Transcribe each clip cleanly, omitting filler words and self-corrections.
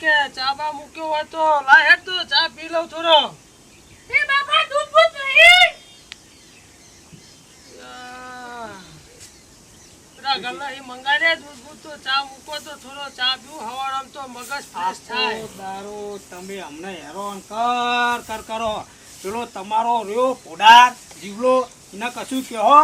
કે ચા બા મૂક્યો હોય તો લાય હેડ તો ચા પી લઉં થોડો. એ બાપા દૂધ બૂધ નહીં. પેલા ગલ્લા એ મંગાઈ દે દૂધ બૂધ તો ચા મૂકો તો થોડો ચા પીવું હવારમ તો મગજ ફ્રેશ થાય. દારૂ તમે અમને હેરાન કરો. પેલો તમારો રહ્યો પોડાર જીવલો એને કશું કહો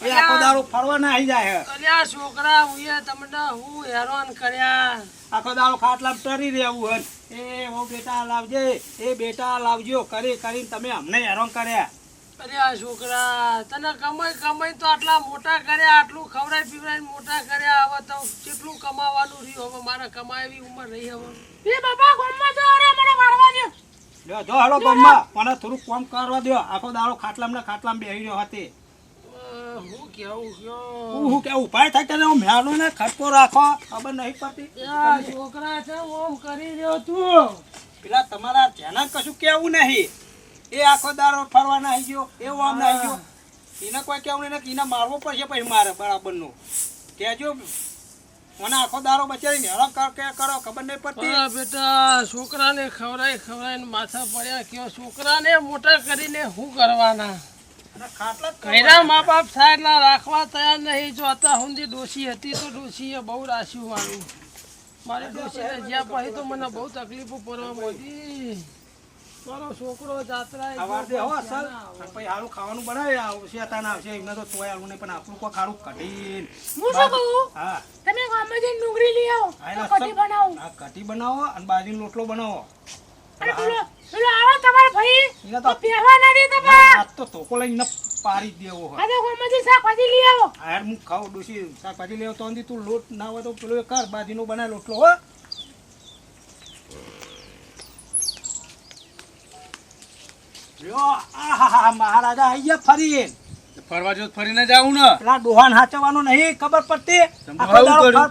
એ આખો દારૂ ફરવા ના આવી જાય. અલ્યા છોકરા હુંએ તમને હું હેરાન કર્યા. આખો દારૂ ખાટલા ટરી રહેવું હન એ ઓ બેટા લાવજે એ બેટા લાવજો કરીને તમે અમને હેરાન કર્યા. અલ્યા છોકરા તને કમાઈ તો આટલા મોટા કર્યા, આટલું ખવડાવી પીવડાવીને મોટા કર્યા. હવે તો કેટલું કમાવાનું રહ્યું. હવે મારે કમાવી ઉંમર રહી. હવે એ બાપા ગોમમાં જો અરે મને મારવા દે. લ્યો જો હાલો ગમમાં મને થોડું કામ કરવા દો. આખો દારૂ ખાટલામાં બેહી રહ્યો હતી. હું કેવું હું કે ઉપાય થાય તને મેલો ને ખટકો રાખો ખબર નહીં પડતી. છોકરા છે ઓમ કરી રહ્યો તું. પેલા તમારા ધ્યાન કશું કેવું નહીં. એ આખો દારો ફરવા ના આવી ગયો એવું આમ ના આવી ગયો. એને કોઈ કેવું નહીં એને મારવો પડશે પછી મારે બરાબરનું કહેજો. મને આખો દારો બચારીને હેરાન કરો ખબર નહીં પડતી. બેટા છોકરાને ખવડાવીને માથા પડ્યા કયો છોકરાને મોટા કરીને શું કરવાના. કઈરા મા બાપ થાય એટલા રાખવા તૈયાર નહીં. જો અત્યાર સુધી ડોશી હતી તો ડોશીએ બહુ રાખ્યું મારું. મારી ડોશીને જ્યાં પછી તો મને બહુ તકલીફો પડવા માંડી. મારો છોકરો જાત્રા સારું ખાવાનું બનાવે આવશે એમને તો તોય આવું નહીં પણ આપણું કોઈ ખારું કઢી હું શું કહું? હા તમે ગામમાં જઈને ડુંગળી લઈ આવો તો કઢી બનાવો. હા કઢી બનાવો અને બાજરીનો રોટલો બનાવો. અને પેલો આવો તમારો ભાઈ એને તો પહેવા ના દે તમે. આ તો તોકો લઈને પારી દેવો હોય. આ તો ગામમાં જઈને શાકભાજી લઈ આવો. યાર હું ખાવ ડોસી શાકભાજી લેવો તો તું લોટ ના હોય તો પેલો કર બાજરીનો બનાવે રોટલો હો. મહારાજા આઈ ગયા ફરી ફરવા જો ફરીને જાવું ને પેલા ડોહાન હાચવાનું નહીં ખબર પડતી.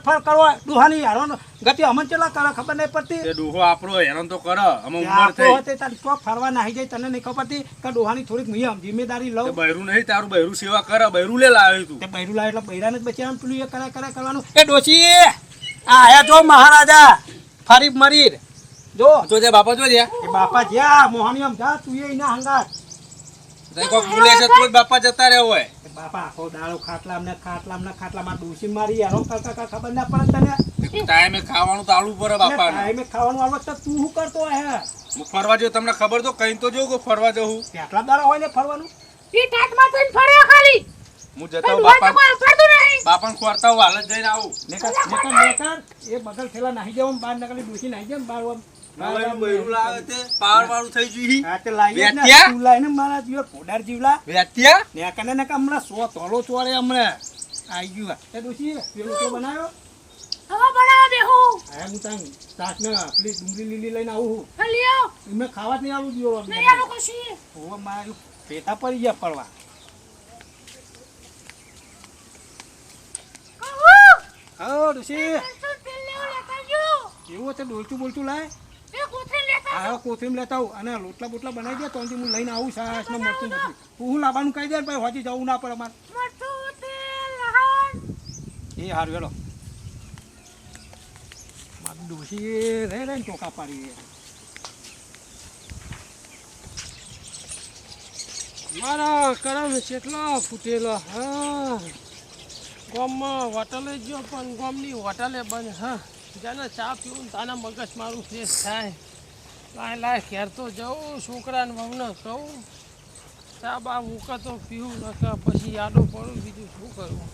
ફર કરવા ડોહાની હેરાન ગતિ અમન ચેલા કરે ખબર નહીં પડતી. તે ડોહો આપણો હેરાન તો કરે અમે ઉંમર થઈ ફરવા નાહી જાય તને નહીં ખબર પડતી કે ડોહાની થોડીક જિમ્મેદારી લઉં. બૈરું નહીં તારું બૈરું સેવા કરે બૈરું લે લાવ્યું તું. તે બૈરું લાવે એટલે બૈરાને જ બચાવવાનું પેલું એ કરે કરવાનું. એ ડોશી આયા જો મહારાજા ફરી મરી જો જોજે બાપા જોજે એ બાપા જ્યાં મોહની આમ જા તું એના હંગાત કોક બોલે છે તો બાપા જતા રહે હોય. બાપા આખો દાડો ખાટલામાં ડોસી મારી યારો કાકા ખબર ના પડે તને. ટાઈમે ખાવાનું તો આલુ પડે બાપા. ટાઈમે ખાવાનું આલો તો તું શું કરતો હે? હું ફરવા જો તમને ખબર તો કઈ તો જો ફરવા જવું કેટલા દાડા હોય ને ફરવાનું? ઈ ટાટમાં થઈને ફરે ખાલી. હું જતા હું બાપાને ખોરતા હું હાલ જ જઈને આવું. નેકર એ બગલ થેલા નાહી જાવ બહાર નકલી ડોસી નાહી જાય બહાર બૈરું લાવે તે પાવર વાળું થઈ ગયું. હા તે લાઈ ને તું લાઈને મારા જીવ પોડાર જીવલા વેત્યા નેકને ને હમણાં 100 તોલો ચોરે હમણાં આઈ ગયું. એ ડોસી પેલું તો બનાવ્યો હવે બનાવો બેહુ. હા હું તાંગ સાસ ને પેલી ડુંગળી લીલી લઈને આવું. લ્યો મેં ખાવા જ નહીં આવું દિયો નહીં આલો કશી. ઓ મારું પેટા પડી ગયા પડવા. હા ડોસી એવું તે બોલતું લાય. હા કોથમીર લેતા આવું અને લોટલા બોટલા બનાવી દે તો હું લઈને આવું સાસ ને મરતું નથી. હું લાવવાનું કહી દે ભાઈ હોજી જવું ના પડે અમારે. એ હારું વેલો મારું ડોસી રહે ને ચોખા પાડી મારા કરમ કેટલો ફૂટેલો. હા ગામમાં હોટલે ગયો પણ ગામની હોટલે બંધ. હા જાને ચા પીવું તાના મગજ મારું ફ્રેશ થાય. લાય ઘેર તો જવું છોકરાને વહુને કહું ચા બા મૂકે તો પીવું નકા પછી યાદો પડું. બીજું શું કરવું?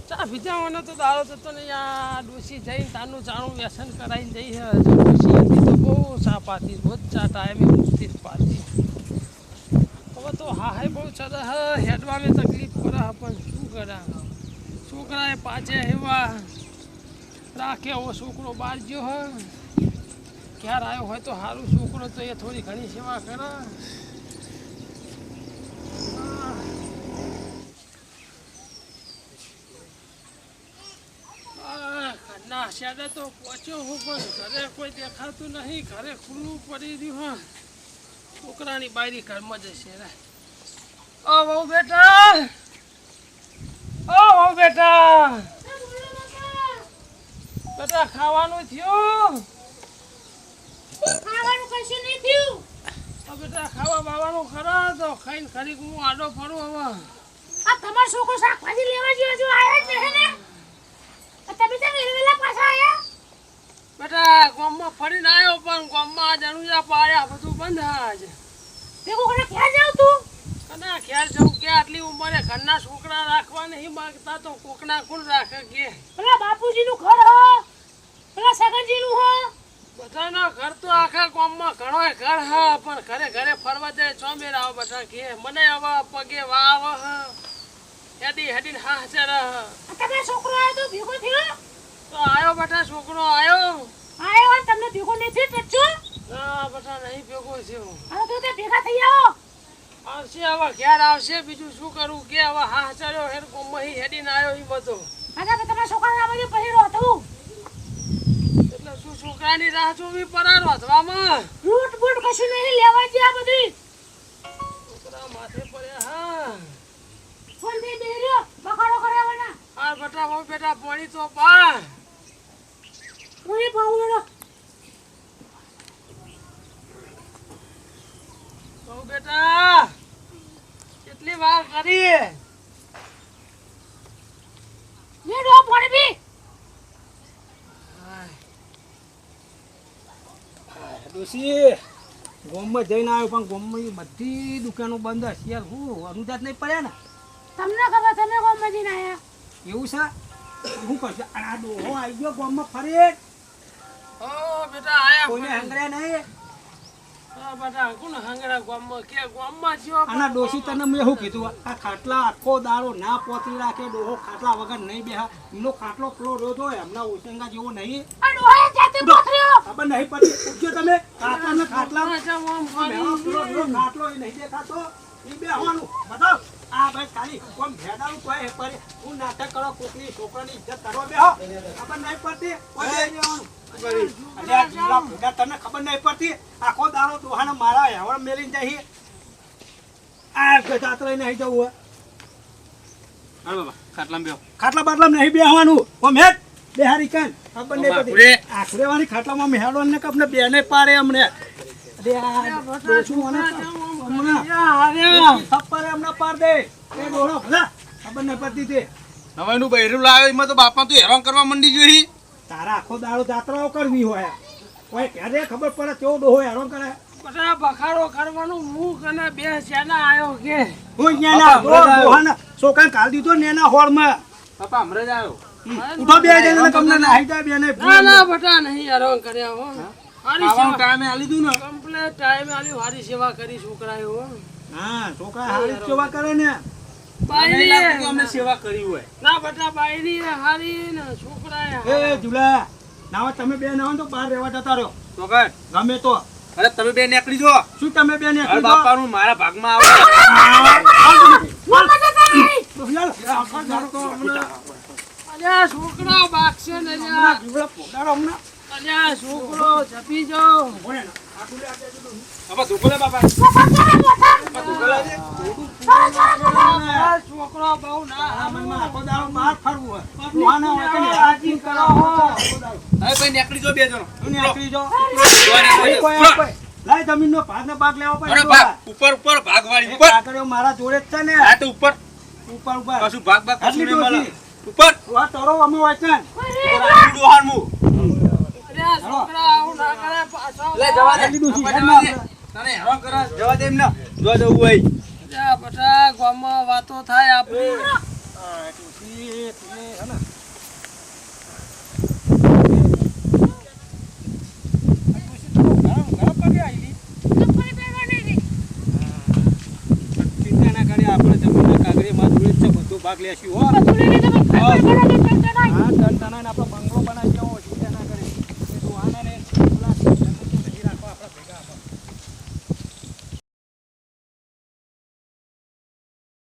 ચા પીધાવાનો તો દાડો થતો ને આ ડોસી જઈને તાનું ચાણું વ્યસન કરાવીને જઈ છે. ડોસી હતી તો બહુ ચા પાતી રોજ ચા ટાઈમે મૂકતી જ પાતી. હવે તો હા બહુ ચડે હા હેડવા મેં તકલીફ પડે પણ શું કરે. છોકરાએ પાછે એવા રાખે એવો છોકરો બહાર ગયો હોય ક્યારે આવ્યો હોય તો સારું છોકરો તો એ થોડી ઘણી સેવા કરે. ઘરના શેડે તો પહોંચ્યો હું પણ ઘરે કોઈ દેખાતું નહીં. ઘરે ખુલ્લું પડી રહ્યું હા છોકરાની બાયરી ઘરમાં જશે રે. ઓ બહુ બેટા બેટા ખાવાનું થયું ખાવાનું કશું નહીં થયું. તો બેટા ખાવા બાવાનું ખરા તો ખાઈને ખરીક હું આડો ફરું હવે આ તમારો છોકરો શાકભાજી લેવા જેવો હજુ આયો જ નહીં ને. આ તમે તો વેલા પાછા આયા. બેટા ગામમાં ફરીને આવ્યો પણ ગામમાં જણુજા પાડ્યા બધું બંધ આજ ભેગું કરીને ક્યાં જાવ તું? કના ખ્યાલ જવું કે આટલી ઉંમરે ઘરના છોકરા રાખવા નહીં માંગતા તો કોકના કોણ રાખે કે પેલા બાપુજીનું ઘર હ, પેલા સગનજીનું હ. બધાના ઘર તો આખા ગામમાં ઘણોય ઘર હા પણ ઘરે ઘરે ફરવા જાય ચોમેર આવો બધા કે મને હવે પગે વાવ હેડી હેડીને હાચર આ તમારો છોકરો આયો તો ભેગો થયો? તો આયો બેટા છોકરો આયો આયો હોય તમને ભેગો નથી ટચો? ના બેટા નહીં ભેગો થયો હવે તો તે ભેગા થઈ આવો. આવશે હવે ઘેર આવશે બીજું શું કરું કે હવે હાચર્યો હેડ ગામમાં હેડીને આવ્યો એ બધો આજા તમારા છોકરાને આ બધું પહેરો હતું. એટલે શું છોકરાની રાહ જોવી પરાર વધવામાં લૂટ બૂટ કશું નહીં લેવા જે આ બધી. છોકરા માથે પડ્યા હા ફોન દે બેર્યો બખાડો કરાવવાના. આ બેટા હવે બેટા પાણી તો પા ઓય બાવળો. બહુ બેટા કેટલી વાર કરી મેડો પાણી પી. ડોશી ગામમાં જઈને આવ્યો પણ ગામમાં બધી દુકાનો બંધ હશે યાર હું અનુદાત નહીં પડ્યા ને તમને ખબર તમે કોમ મજીને આયા. એવું છે શું કરશે આ ડોહો આવી ગયો ગામમાં ફરે ઓ બેટા આયા કોઈને હંગર્યા નહીં હા બેટા કોણ હંગરા ગામમાં કે ગામમાં જ્યો આના ડોશી તને મેં શું કીધું આ ખાટલા આખો દાડો ના પોતરી રાખે ડોહો ખાટલા વગર નહીં બેહા એનો ખાટલો પેલો રોજ હોય હમણાં ઓસંગા જેવો નહીં આ ડોહાએ જાતે પથર્યો. ખબર નહીં પડી પૂછજો તમે ખાટલા ને ખાટલા અચ્છા ઓમ બેહો, પેલો ખાટલો એ નહીં દેખાતો એ બેહવાનું બતાવ આ ભાઈ ખાલી કોમ ભેડાનું કોઈ પરે હું નાટક કરો કોકની છોકરાની ઇજ્જત કરવા બેહો ખબર નહીં પડતી કોઈ બે જવાનું અલ્યા જીવડા ભૂડા તને ખબર નહીં પડતી આખો દાડો દોહાને મારા હેવણ મેલીને જઈએ આ જાત લઈને નહીં જવું હોય હાલ બાબા ખાટલામાં બેહો ખાટલા બાટલા નહીં બેહવાનું ઓ મેટ બેહારી કાન ખબર નહીં આખુરે. પડતી આખરેવાની ખાટલામાં મેહાડો ને કપને બેને પાડે અમને અરે આ ડોશું મને હમણાં થપ્પરે હમણાં પાડ દે એ ડોહો ભલા ખબર નહીં પડતી તે નવાઈનું બૈરું લાવ્યો એમાં તો બાપા તો હેરાન કરવા મંડી જોઈ તારા આખો દાડો જાત્રાઓ કરવી હોય કોઈ ક્યારે ખબર પડે કેવો ડોહો હેરાન કરે બેટા બખાડો કરવાનું મુખ અને બે શેના આયો કે હું ન્યાના ડોહાના છોકરાને કાલ દીધો નેના હોળમાં બાપા હમણાં જ આવ્યો ઉઠો બે જણ તમને નાહી જાય બેને ના ના બેટા નહીં હેરાન કર્યા હો હારી ખાવાનું સેવા ટાઈમે આલી દઉં ને કમ્પ્લેટ ટાઈમે આલી હારી સેવા કરી છોકરાએ હો હા છોકરા હારી સેવા કરે ને નહીં બાયરી લાગતું કે અમને સેવા કરી હોય ના બેટા બાયરી હારી ને છોકરાએ એ જુલા નાવા તમે બે ના હોય તો બહાર રહેવા જતા રહ્યો તો કર ગમે તો અરે તમે બે નીકળી જો શું તમે બે ને અરે બાપાનું મારા ભાગમાં આવે અલ્યા છોકરો બાગશે ને અલ્યા અલ્યા છોકરો જપી જાઓ બાપા ધોકો લે બાપા ધોકો લે આ છોકરો બહુ ના રાજી કરો હો હવે ભાઈ નીકળી જો બે જણો લાય જમીન નો ભાગ ને ભાગ લેવા અરે પડે ભાગ ઉપર ઉપર ભાગ વાળી ઉપર મારા જોડે જ છે ને આ તો ઉપર ઉપર ઉપર કશું ભાગ ભાગ કશું આટલી નહીં મળે ડોસી. ઉપર આ તરો અમે હોય છે ડોહાન મુ અલ્યા છોકરા આવું ના કરે પાછો લે જવા દે આટલી ડોસી બાપા હેડ જવા ના દે તને હેરાન કરે જવા દે એમને જો જવું હોય અલ્યા બેટા ગામમાં વાતો થાય આપણી ચિંતા ના કરી આપણે જમીનના કાગળિયામાં જોડે જ છે બધું ભાગ લેશું હો હા ટન ટના